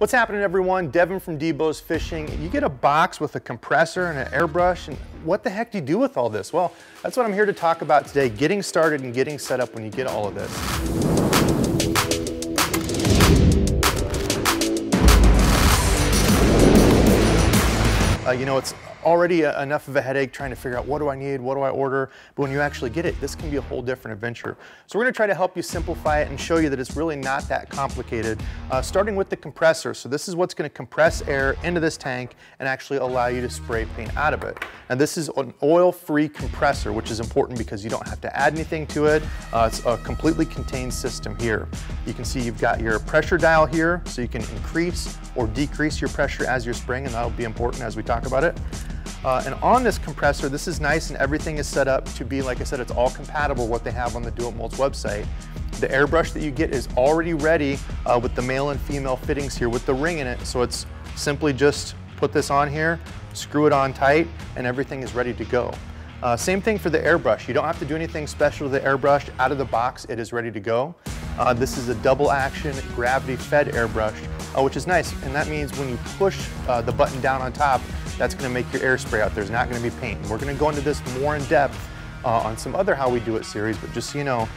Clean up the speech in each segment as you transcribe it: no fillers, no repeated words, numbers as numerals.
What's happening, everyone? Devon from Debo's Fishing. You get a box with a compressor and an airbrush, and what the heck do you do with all this? Well, that's what I'm here to talk about today, getting started and getting set up when you get all of this. You know, it's already enough of a headache trying to figure out what do I need, what do I order, but when you actually get it, this can be a whole different adventure. So we're gonna try to help you simplify it and show you that it's really not that complicated, starting with the compressor. So this is what's gonna compress air into this tank and actually allow you to spray paint out of it. And this is an oil-free compressor, which is important because you don't have to add anything to it. It's a completely contained system here. You can see you've got your pressure dial here, so you can increase or decrease your pressure as you're spraying, and that'll be important as we talk about it. And on this compressor, this is nice and everything is set up to be, like I said, it's all compatible what they have on the Do It Molds website. The airbrush that you get is already ready with the male and female fittings here with the ring in it. So it's simply just put this on here, screw it on tight, and everything is ready to go. Same thing for the airbrush. You don't have to do anything special to the airbrush. Out of the box, it is ready to go. This is a double action gravity fed airbrush, which is nice. And that means when you push the button down on top, that's gonna make your air spray out. There's not gonna be paint. And we're gonna go into this more in depth on some other How We Do It series, but just so you know,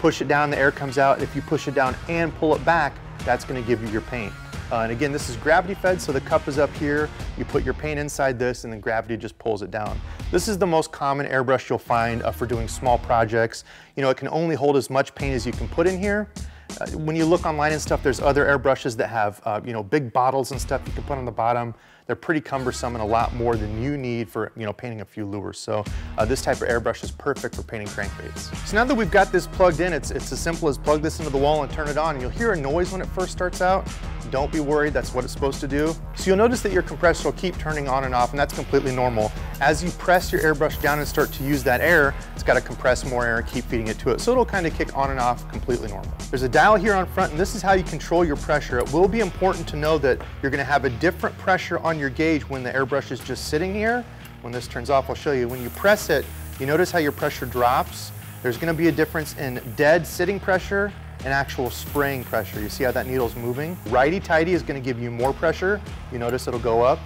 push it down, the air comes out. If you push it down and pull it back, that's gonna give you your paint. And again, this is gravity fed, so the cup is up here. You put your paint inside this and then gravity just pulls it down. This is the most common airbrush you'll find for doing small projects. You know, it can only hold as much paint as you can put in here. When you look online and stuff, there's other airbrushes that have, you know, big bottles and stuff you can put on the bottom. They're pretty cumbersome and a lot more than you need for, you know, painting a few lures. So this type of airbrush is perfect for painting crankbaits. So now that we've got this plugged in, it's as simple as plug this into the wall and turn it on. And you'll hear a noise when it first starts out. Don't be worried, that's what it's supposed to do. So you'll notice that your compressor will keep turning on and off, and that's completely normal. As you press your airbrush down and start to use that air, it's got to compress more air and keep feeding it to it. So it'll kind of kick on and off completely normal. There's a dial here on front, and this is how you control your pressure. It will be important to know that you're going to have a different pressure on your gauge when the airbrush is just sitting here. When this turns off, I'll show you. When you press it, you notice how your pressure drops. There's going to be a difference in dead sitting pressure and actual spraying pressure. You see how that needle's moving? Righty-tighty is going to give you more pressure. You notice it'll go up.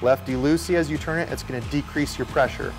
Lefty-loosey, as you turn it, it's going to decrease your pressure.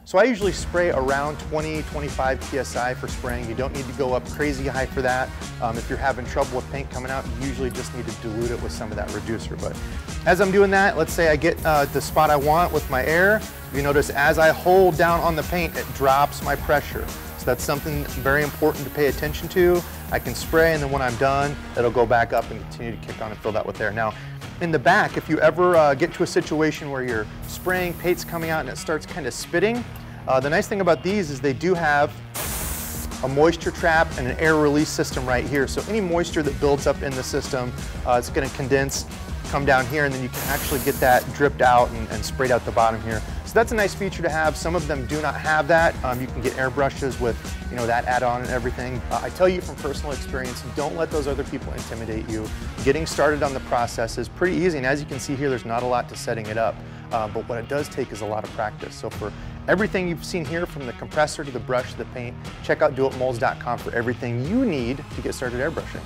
So I usually spray around 20-25 PSI for spraying. You don't need to go up crazy high for that. If you're having trouble with paint coming out, you usually just need to dilute it with some of that reducer. But as I'm doing that, let's say I get the spot I want with my air. You notice as I hold down on the paint, it drops my pressure. So that's something very important to pay attention to. I can spray, and then when I'm done, it'll go back up and continue to kick on and fill that with air. Now, in the back, if you ever get to a situation where you're spraying, paint's coming out and it starts kind of spitting, the nice thing about these is they do have a moisture trap and an air release system right here. So any moisture that builds up in the system, it's going to condense, come down here, and then you can actually get that dripped out and sprayed out the bottom here. So that's a nice feature to have. Some of them do not have that. You can get airbrushes with, you know, that add-on and everything. I tell you from personal experience, don't let those other people intimidate you. Getting started on the process is pretty easy, and as you can see here, there's not a lot to setting it up. But what it does take is a lot of practice. So for everything you've seen here, from the compressor to the brush to the paint, check out doitmolds.com for everything you need to get started airbrushing.